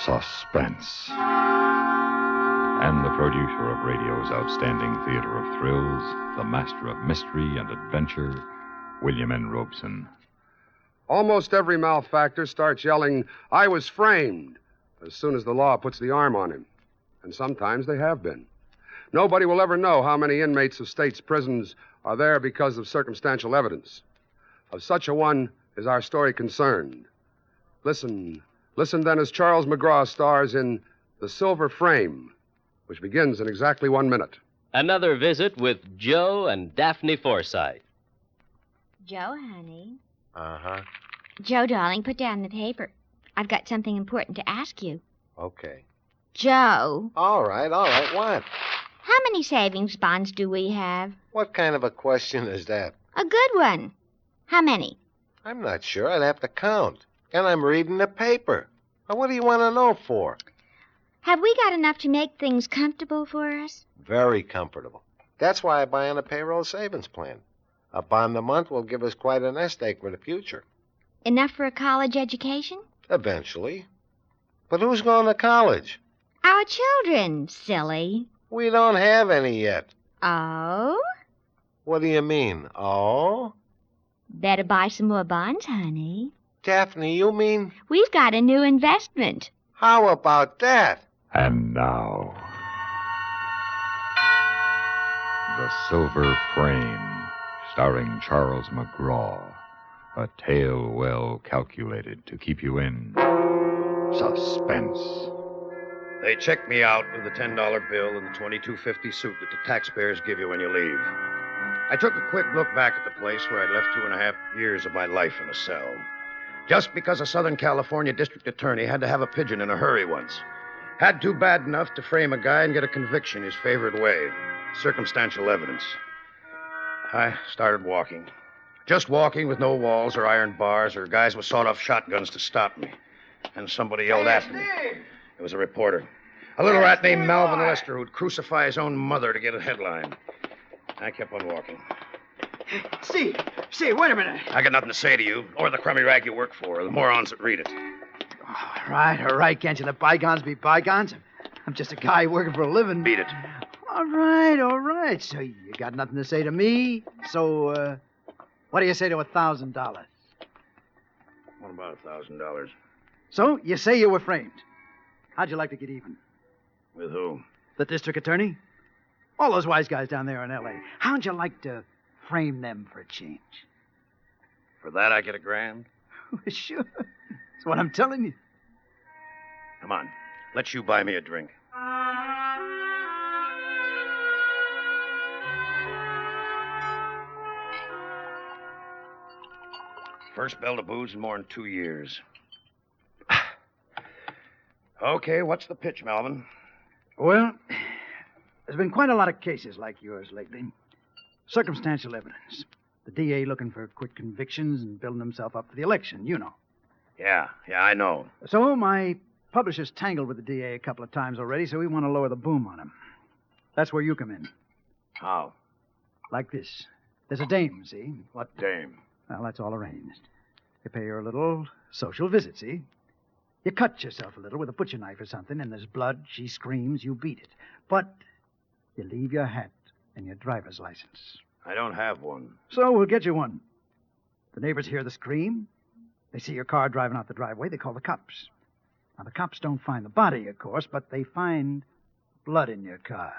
Suspense. And the producer of radio's outstanding theater of thrills, the master of mystery and adventure, William N. Robeson. Almost every malefactor starts yelling, "I was framed," as soon as the law puts the arm on him. And sometimes they have been. Nobody will ever know how many inmates of state's prisons are there because of circumstantial evidence. Of such a one is our story concerned. Listen then as Charles McGraw stars in The Silver Frame, which begins in exactly 1 minute. Another visit with Joe and Daphne Forsythe. Joe, honey. Uh-huh. Joe, darling, put down the paper. I've got something important to ask you. Okay. Joe. All right. What? How many savings bonds do we have? What kind of a question is that? A good one. How many? I'm not sure. I'd have to count. And I'm reading the paper. Now, what do you want to know for? Have we got enough to make things comfortable for us? Very comfortable. That's why I buy on a payroll savings plan. A bond a month will give us quite a nest egg for the future. Enough for a college education? Eventually. But who's going to college? Our children, silly. We don't have any yet. Oh? What do you mean, oh? Better buy some more bonds, honey. Daphne, you mean? We've got a new investment. How about that? And now, The Silver Frame, starring Charles McGraw. A tale well calculated to keep you in suspense. They checked me out with the $10 bill and the $22.50 suit that the taxpayers give you when you leave. I took a quick look back at the place where I'd left 2.5 years of my life in a cell. Just because a Southern California district attorney had to have a pigeon in a hurry once. Had to bad enough to frame a guy and get a conviction his favorite way. Circumstantial evidence. I started walking. Just walking with no walls or iron bars or guys with sawed-off shotguns to stop me. And somebody yelled after me. It was a reporter. A little rat named Malvin Lester who'd crucify his own mother to get a headline. I kept on walking. Steve, wait a minute. I got nothing to say to you, or the crummy rag you work for, or the morons that read it. All right. Can't you let bygones be bygones? I'm just a guy working for a living. Beat it. All right. So you got nothing to say to me? So, what do you say to $1,000? What about $1,000? So, you say you were framed. How'd you like to get even? With who? The district attorney? All those wise guys down there in L.A. How'd you like to frame them for a change? For that, I get $1,000? Sure. That's what I'm telling you. Come on. Let you buy me a drink. First bell to booze in more than 2 years. Okay, what's the pitch, Melvin? Well, there's been quite a lot of cases like yours lately. Circumstantial evidence. The DA looking for quick convictions and building himself up for the election, you know. Yeah, I know. So my publisher's tangled with the DA a couple of times already, so we want to lower the boom on him. That's where you come in. How? Like this. There's a dame, see? What dame? Well, that's all arranged. You pay her a little social visit, see? You cut yourself a little with a butcher knife or something, and there's blood, she screams, you beat it. But you leave your hat and your driver's license. I don't have one. So we'll get you one. The neighbors hear the scream. They see your car driving out the driveway. They call the cops. Now, the cops don't find the body, of course, but they find blood in your car.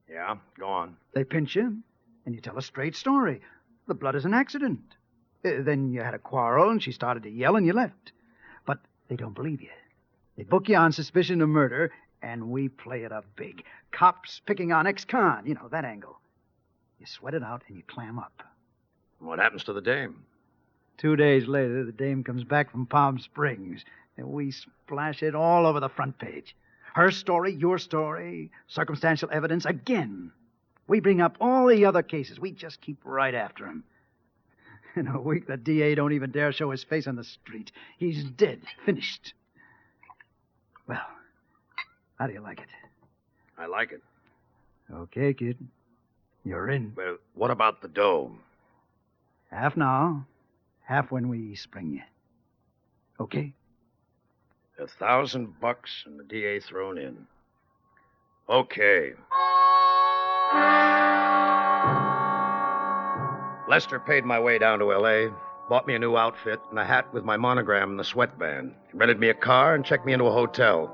Yeah, go on. They pinch you, and you tell a straight story. The blood is an accident. Then you had a quarrel, and she started to yell, and you left. But they don't believe you. They book you on suspicion of murder, and we play it up big. Cops picking on ex-con, you know, that angle. You sweat it out, and you clam up. What happens to the dame? 2 days later, the dame comes back from Palm Springs, and we splash it all over the front page. Her story, your story, circumstantial evidence, again. We bring up all the other cases. We just keep right after him. In a week, the DA don't even dare show his face on the street. He's dead, finished. Well, how do you like it? I like it. Okay, kid. You're in. Well, what about the dough? Half now, half when we spring you. Okay? $1,000 and the DA thrown in. Okay. Lester paid my way down to L.A., bought me a new outfit and a hat with my monogram and the sweatband. He rented me a car and checked me into a hotel.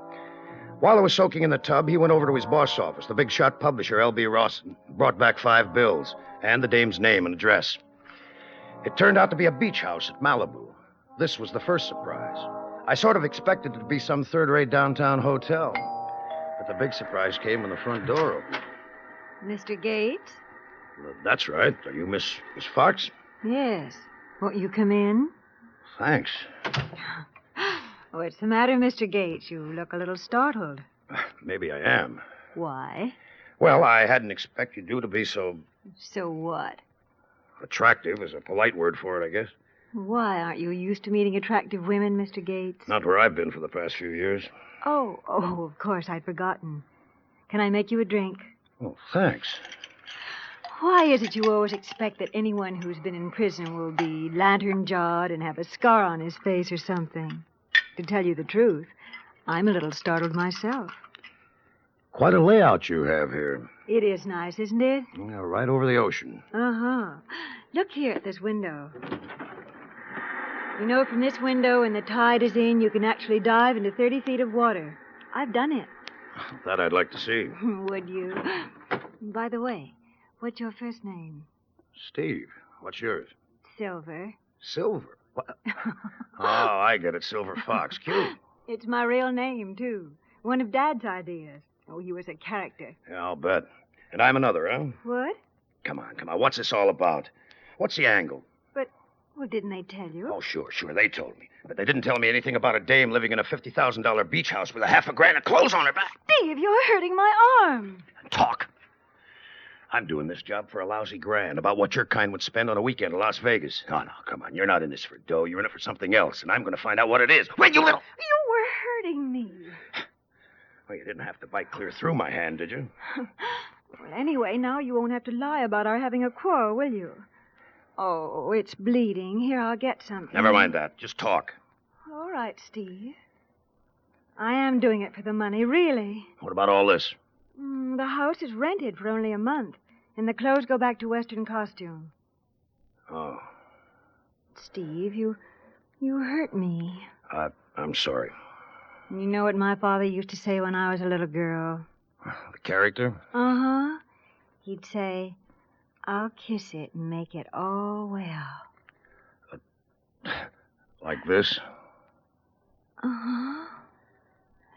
While I was soaking in the tub, he went over to his boss office, the big shot publisher, L.B. Rawson, brought back 5 bills and the dame's name and address. It turned out to be a beach house at Malibu. This was the first surprise. I sort of expected it to be some third-rate downtown hotel. But the big surprise came when the front door opened. Mr. Gates? That's right. Are you Miss Fox? Yes. Won't you come in? Thanks. What's the matter, Mr. Gates? You look a little startled. Maybe I am. Why? Well, I hadn't expected you to be so... So what? Attractive is a polite word for it, I guess. Why, aren't you used to meeting attractive women, Mr. Gates? Not where I've been for the past few years. Oh, of course, I'd forgotten. Can I make you a drink? Oh, thanks. Why is it you always expect that anyone who's been in prison will be lantern-jawed and have a scar on his face or something? To tell you the truth, I'm a little startled myself. Quite a layout you have here. It is nice, isn't it? Yeah, right over the ocean. Uh-huh. Look here at this window. You know, from this window, when the tide is in, you can actually dive into 30 feet of water. I've done it. That I'd like to see. Would you? By the way, what's your first name? Steve. What's yours? Silver. Silver? What? Oh, I get it. Silver Fox. Cute. It's my real name, too. One of Dad's ideas. Oh, he was a character. Yeah, I'll bet. And I'm another, huh? What? Come on. What's this all about? What's the angle? Well, didn't they tell you? Oh, sure. They told me. But they didn't tell me anything about a dame living in a $50,000 beach house with $100,000 of clothes on her back. Steve, you're hurting my arm. Talk. I'm doing this job for a lousy grand, about what your kind would spend on a weekend in Las Vegas. Oh, no, come on. You're not in this for dough. You're in it for something else, and I'm going to find out what it is. When you little... You were hurting me. Well, you didn't have to bite clear through my hand, did you? Well, anyway, now you won't have to lie about our having a quarrel, will you? Oh, it's bleeding. Here, I'll get something. Never mind that. Just talk. All right, Steve. I am doing it for the money, really. What about all this? The house is rented for only a month, and the clothes go back to Western costume. Oh. Steve, you hurt me. I'm sorry. You know what my father used to say when I was a little girl? The character? Uh-huh. He'd say, I'll kiss it and make it all well. Like this? Uh-huh.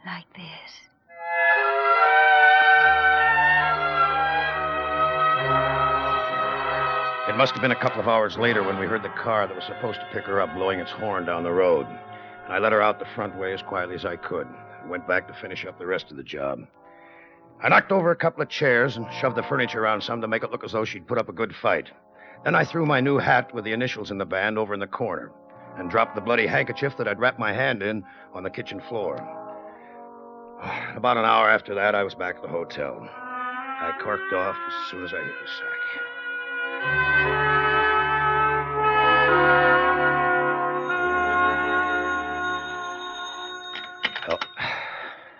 Like this. It must have been a couple of hours later when we heard the car that was supposed to pick her up blowing its horn down the road. And I let her out the front way as quietly as I could and went back to finish up the rest of the job. I knocked over a couple of chairs and shoved the furniture around some to make it look as though she'd put up a good fight. Then I threw my new hat with the initials in the band over in the corner and dropped the bloody handkerchief that I'd wrapped my hand in on the kitchen floor. About an hour after that, I was back at the hotel. I corked off as soon as I hit the sack.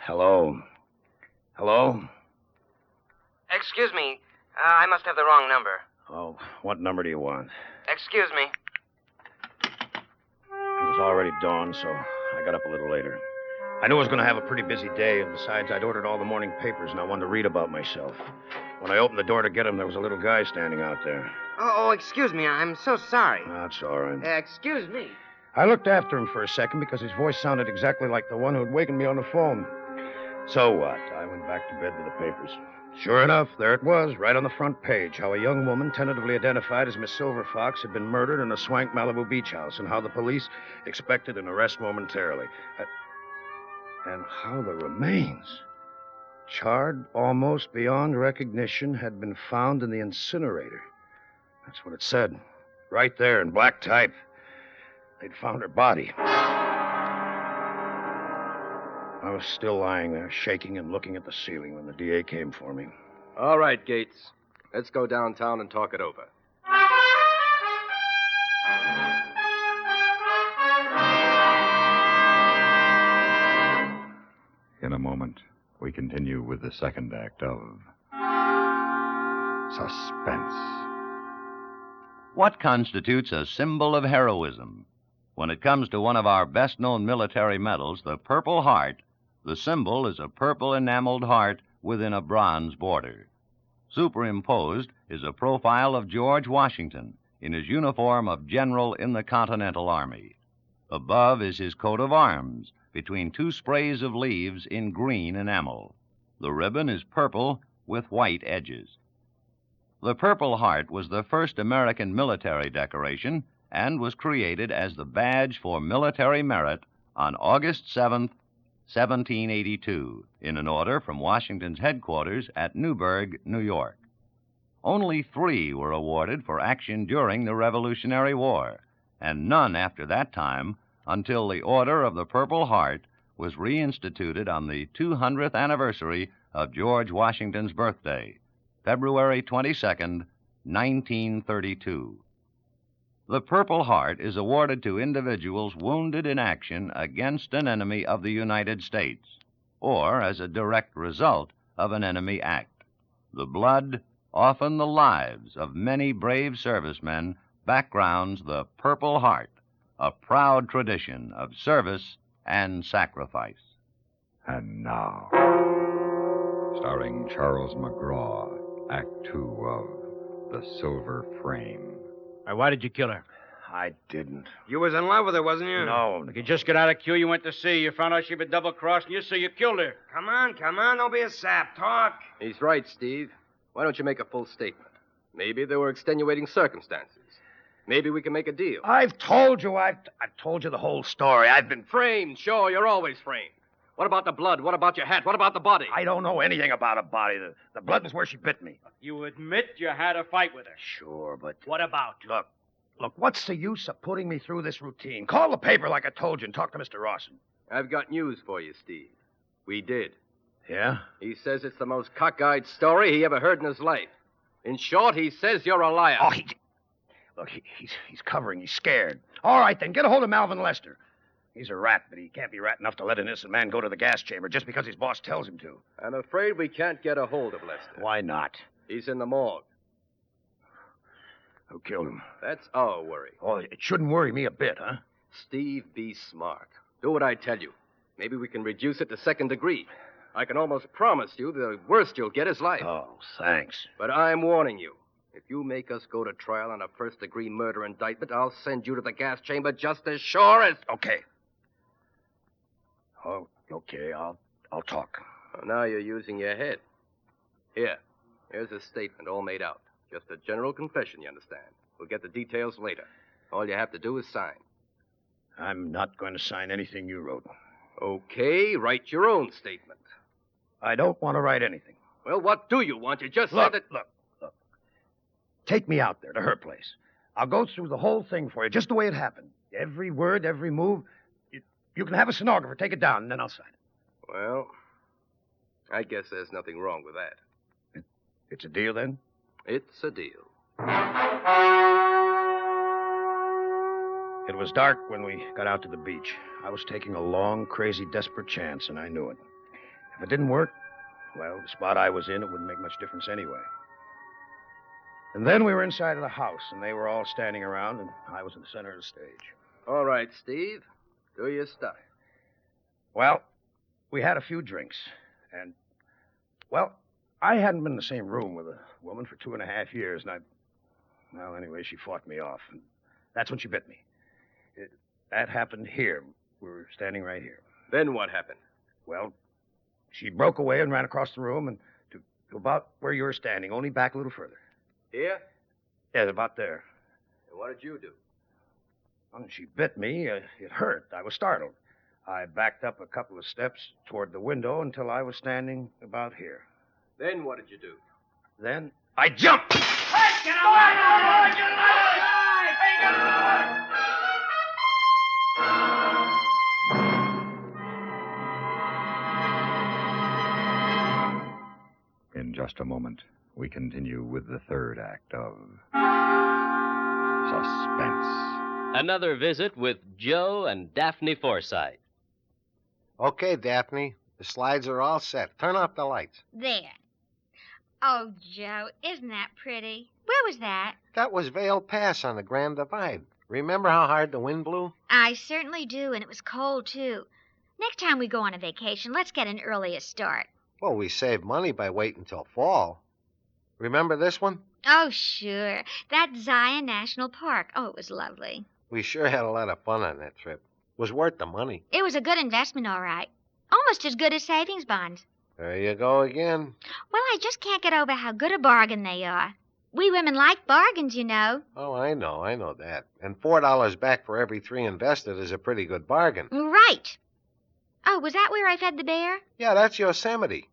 Hello? Hello? Excuse me. I must have the wrong number. Oh, what number do you want? Excuse me. It was already dawn, so I got up a little later. I knew I was going to have a pretty busy day, and besides, I'd ordered all the morning papers, and I wanted to read about myself. When I opened the door to get him, there was a little guy standing out there. Oh, excuse me. I'm so sorry. That's all right. Excuse me. I looked after him for a second because his voice sounded exactly like the one who had wakened me on the phone. So what? I went back to bed with the papers. Sure enough, there it was, right on the front page, how a young woman, tentatively identified as Miss Silver Fox, had been murdered in a swank Malibu beach house, and how the police expected an arrest momentarily. And how the remains, charred almost beyond recognition, had been found in the incinerator. That's what it said, right there in black type. They'd found her body. I was still lying there, shaking and looking at the ceiling when the DA came for me. All right, Gates. Let's go downtown and talk it over. moment, we continue with the second act of Suspense. What constitutes a symbol of heroism? When it comes to one of our best-known military medals, the Purple Heart, the symbol is a purple enameled heart within a bronze border. Superimposed is a profile of George Washington in his uniform of general in the Continental Army. Above is his coat of arms, between two sprays of leaves in green enamel. The ribbon is purple with white edges. The Purple Heart was the first American military decoration and was created as the badge for military merit on August 7th, 1782, in an order from Washington's headquarters at Newburgh, New York. Only 3 were awarded for action during the Revolutionary War, and none after that time until the Order of the Purple Heart was reinstituted on the 200th anniversary of George Washington's birthday, February 22nd, 1932. The Purple Heart is awarded to individuals wounded in action against an enemy of the United States, or as a direct result of an enemy act. The blood, often the lives, of many brave servicemen backgrounds the Purple Heart, a proud tradition of service and sacrifice. And now, starring Charles McGraw, Act 2 of The Silver Frame. Why did you kill her? I didn't. You was in love with her, wasn't you? No. You just got out of queue, you went to see. You found out she'd been double-crossing you, so you killed her. Come on. Don't be a sap. Talk. He's right, Steve. Why don't you make a full statement? Maybe there were extenuating circumstances. Maybe we can make a deal. I've told you the whole story. I've been... Framed, sure, you're always framed. What about the blood? What about your hat? What about the body? I don't know anything about a body. The blood was where she bit me. You admit you had a fight with her. Sure, but... What about? Look, what's the use of putting me through this routine? Call the paper like I told you and talk to Mr. Rawson. I've got news for you, Steve. We did. Yeah? He says it's the most cockeyed story he ever heard in his life. In short, he says you're a liar. Oh, he's covering. He's scared. All right, then, get a hold of Malvin Lester. He's a rat, but he can't be rat enough to let an innocent man go to the gas chamber just because his boss tells him to. I'm afraid we can't get a hold of Lester. Why not? He's in the morgue. Who killed him? That's our worry. Oh, it shouldn't worry me a bit, huh? Steve, be smart. Do what I tell you. Maybe we can reduce it to second degree. I can almost promise you the worst you'll get is life. Oh, thanks. But I'm warning you. If you make us go to trial on a first-degree murder indictment, I'll send you to the gas chamber just as sure as... Okay. Oh, okay, I'll talk. Well, now you're using your head. Here's a statement all made out. Just a general confession, you understand. We'll get the details later. All you have to do is sign. I'm not going to sign anything you wrote. Okay, write your own statement. I don't want to write anything. Well, what do you want? You just said that... Look. Take me out there to her place. I'll go through the whole thing for you, just the way it happened. Every word, every move. You can have a stenographer take it down, and then I'll sign it. Well, I guess there's nothing wrong with that. It's a deal, then? It's a deal. It was dark when we got out to the beach. I was taking a long, crazy, desperate chance, and I knew it. If it didn't work, well, the spot I was in, it wouldn't make much difference anyway. And then we were inside of the house, and they were all standing around, and I was in the center of the stage. All right, Steve. Do your stuff. Well, we had a few drinks, and, well, I hadn't been in the same room with a woman for 2.5 years, and well, anyway, she fought me off, and that's when she bit me. That happened here. We were standing right here. Then what happened? Well, she broke away and ran across the room and to about where you were standing, only back a little further. Here? Yeah, about there. And what did you do? When she bit me, it hurt. I was startled. I backed up a couple of steps toward the window until I was standing about here. Then what did you do? Then I jumped! Hey, get away! Get away! Hey, get away! In just a moment, we continue with the third act of Suspense. Another visit with Joe and Daphne Forsythe. Okay, Daphne. The slides are all set. Turn off the lights. There. Oh, Joe, isn't that pretty? Where was that? That was Vale Pass on the Grand Divide. Remember how hard the wind blew? I certainly do, and it was cold, too. Next time we go on a vacation, let's get an earlier start. Well, we saved money by waiting till fall. Remember this one? Oh, sure. That Zion National Park. Oh, it was lovely. We sure had a lot of fun on that trip. It was worth the money. It was a good investment, all right. Almost as good as savings bonds. There you go again. Well, I just can't get over how good a bargain they are. We women like bargains, you know. Oh, I know that. And $4 back for every 3 invested is a pretty good bargain. Right. Oh, was that where I fed the bear? Yeah, that's Yosemite.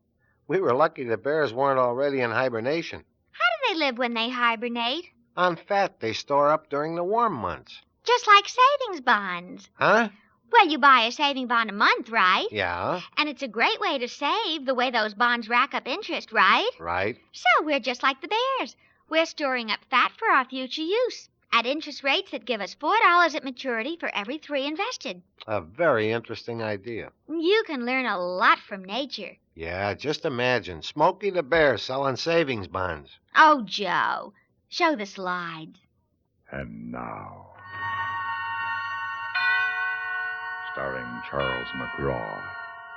We were lucky the bears weren't already in hibernation. How do they live when they hibernate? On fat they store up during the warm months. Just like savings bonds. Huh? Well, you buy a saving bond a month, right? Yeah. And it's a great way to save, the way those bonds rack up interest, right? Right. So we're just like the bears. We're storing up fat for our future use at interest rates that give us $4 at maturity for every 3 invested. A very interesting idea. You can learn a lot from nature. Yeah, just imagine. Smokey the Bear selling savings bonds. Oh, Joe, show the slides. And now, starring Charles McGraw,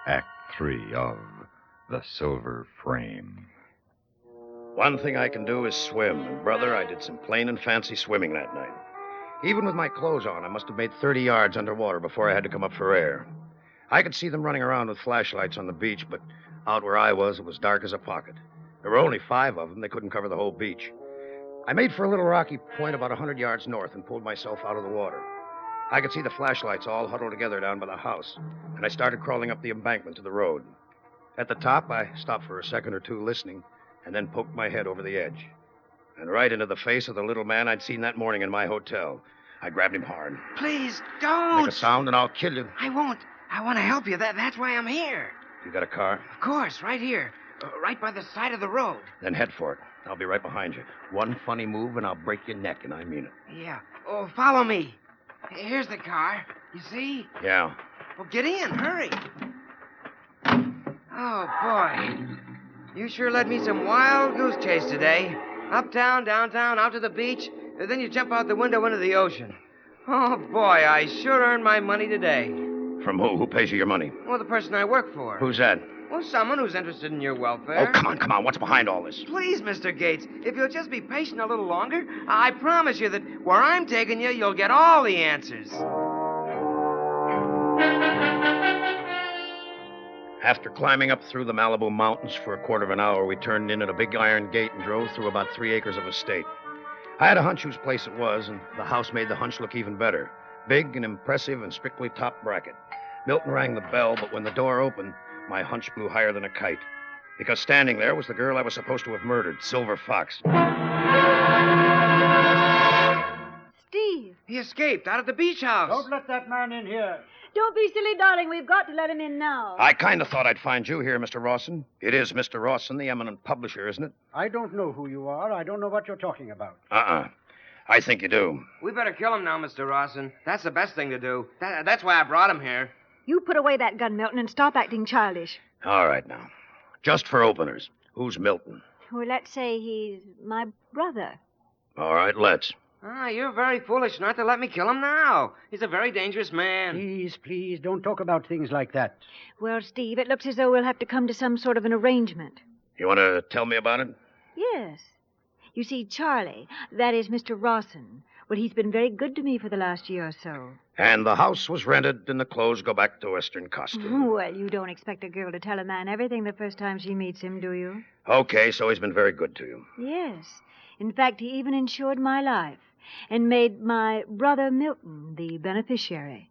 Act 3 of The Silver Frame. One thing I can do is swim, and, brother, I did some plain and fancy swimming that night. Even with my clothes on, I must have made 30 yards underwater before I had to come up for air. I could see them running around with flashlights on the beach, but out where I was, it was dark as a pocket. There were only 5 of them. They couldn't cover the whole beach. I made for a little rocky point about 100 yards north and pulled myself out of the water. I could see the flashlights all huddled together down by the house, and I started crawling up the embankment to the road. At the top, I stopped for a second or two listening, and then poked my head over the edge. And right into the face of the little man I'd seen that morning in my hotel. I grabbed him hard. Please, don't. Make a sound and I'll kill you. I won't. I want to help you. That's why I'm here. You got a car? Of course, right here. Right by the side of the road. Then head for it. I'll be right behind you. One funny move and I'll break your neck, and I mean it. Yeah. Oh, follow me. Here's the car. You see? Yeah. Well, get in. Hurry. Oh, boy. You sure led me some wild goose chase today. Uptown, downtown, out to the beach, and then you jump out the window into the ocean. Oh, boy, I sure earned my money today. From who? Who pays you your money? Well, the person I work for. Who's that? Well, someone who's interested in your welfare. Oh, come on. What's behind all this? Please, Mr. Gates, if you'll just be patient a little longer, I promise you that where I'm taking you, you'll get all the answers. After climbing up through the Malibu mountains for a quarter of an hour, we turned in at a big iron gate and drove through about 3 acres of estate. I had a hunch whose place it was, and the house made the hunch look even better. Big and impressive and strictly top bracket. Milton rang the bell, but when the door opened, my hunch blew higher than a kite. Because standing there was the girl I was supposed to have murdered, Silver Fox. Steve. He escaped out of the beach house. Don't let that man in here. Don't be silly, darling. We've got to let him in now. I kind of thought I'd find you here, Mr. Rawson. It is Mr. Rawson, the eminent publisher, isn't it? I don't know who you are. I don't know what you're talking about. I think you do. We better kill him now, Mr. Rawson. That's the best thing to do. That's why I brought him here. You put away that gun, Milton, and stop acting childish. All right, now. Just for openers. Who's Milton? Well, let's say he's my brother. All right, let's. You're very foolish not to let me kill him now. He's a very dangerous man. Please, don't talk about things like that. Well, Steve, it looks as though we'll have to come to some sort of an arrangement. You want to tell me about it? Yes. You see, Charlie, that is Mr. Rawson. Well, he's been very good to me for the last year or so. And the house was rented and the clothes go back to Western costume. Well, you don't expect a girl to tell a man everything the first time she meets him, do you? Okay, so he's been very good to you. Yes. In fact, he even insured my life and made my brother Milton the beneficiary.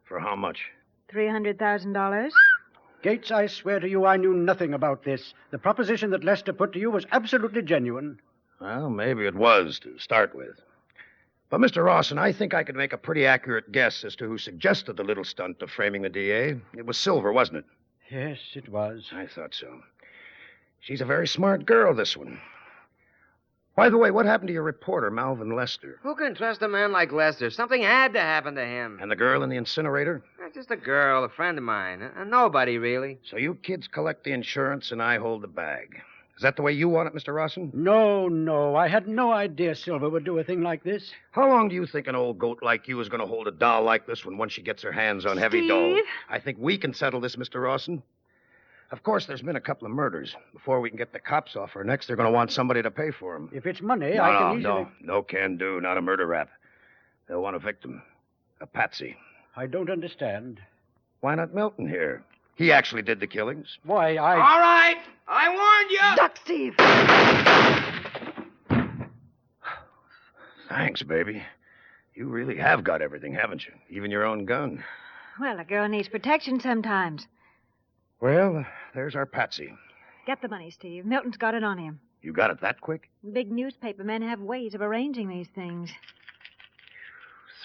For how much? $300,000. Gates, I swear to you I knew nothing about this. The proposition that Lester put to you was absolutely genuine. Well, maybe it was to start with. But, Mr. Rawson, I think I could make a pretty accurate guess as to who suggested the little stunt of framing the DA. It was Silver, wasn't it? Yes, it was. I thought so. She's a very smart girl, this one. By the way, what happened to your reporter, Malvin Lester? Who can trust a man like Lester? Something had to happen to him. And the girl in the incinerator? Just a girl, a friend of mine. Nobody, really. So you kids collect the insurance and I hold the bag. Is that the way you want it, Mr. Rawson? No. I had no idea Silver would do a thing like this. How long do you think an old goat like you is going to hold a doll like this one once she gets her hands on heavy dough? Steve? I think we can settle this, Mr. Rawson. Of course, there's been a couple of murders. Before we can get the cops off her necks, they're going to want somebody to pay for them. If it's money, I can easily... No can do. Not a murder rap. They'll want a victim. A patsy. I don't understand. Why not Milton here? He actually did the killings. Why, All right. I warned you. Duck, Steve. Thanks, baby. You really have got everything, haven't you? Even your own gun. Well, a girl needs protection sometimes. Well, there's our patsy. Get the money, Steve. Milton's got it on him. You got it that quick? Big newspaper men have ways of arranging these things.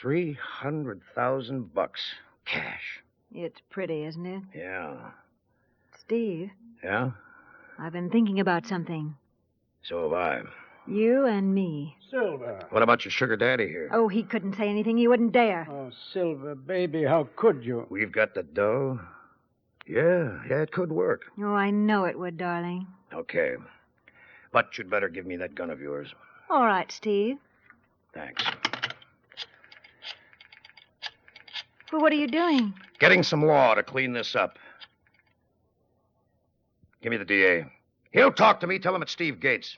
$300,000 cash. It's pretty, isn't it? Yeah. Steve, Yeah? I've been thinking about something. So have I. You and me. Silver. What about your sugar daddy here? Oh, he couldn't say anything. He wouldn't dare. Oh, Silver, baby, how could you? We've got the dough. Yeah, it could work. Oh, I know it would, darling. Okay. But you'd better give me that gun of yours. All right, Steve. Thanks. Well, what are you doing? Getting some law to clean this up. Give me the DA. He'll talk to me. Tell him it's Steve Gates.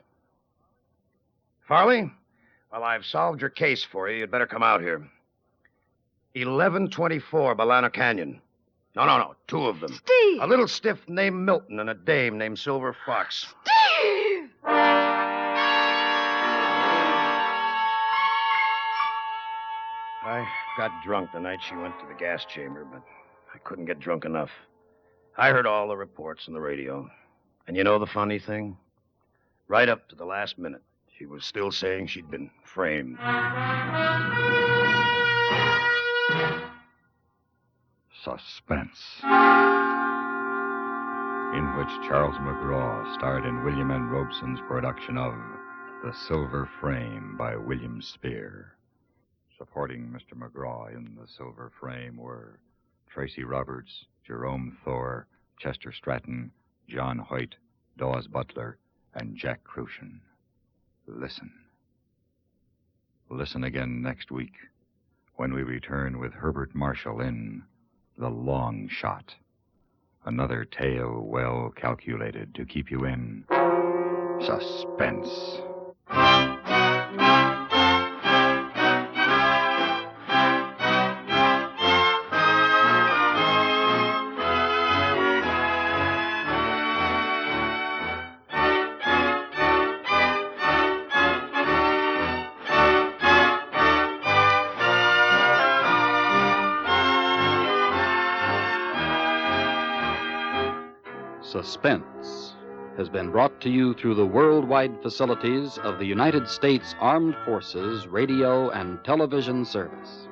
Farley? Well, I've solved your case for you. You'd better come out here. 1124 Balana Canyon. No. Two of them. Steve! A little stiff named Milton and a dame named Silver Fox. Steve! I got drunk the night she went to the gas chamber, but I couldn't get drunk enough. I heard all the reports on the radio. And you know the funny thing? Right up to the last minute, she was still saying she'd been framed. Suspense, in which Charles McGraw starred in William N. Robeson's production of The Silver Frame by William Spier. Supporting Mr. McGraw in The Silver Frame were Tracy Roberts, Jerome Thor, Chester Stratton, John Hoyt, Dawes Butler, and Jack Crucian. Listen. Listen again next week when we return with Herbert Marshall in The Long Shot. Another tale well calculated to keep you in suspense. Suspense has been brought to you through the worldwide facilities of the United States Armed Forces Radio and Television Service.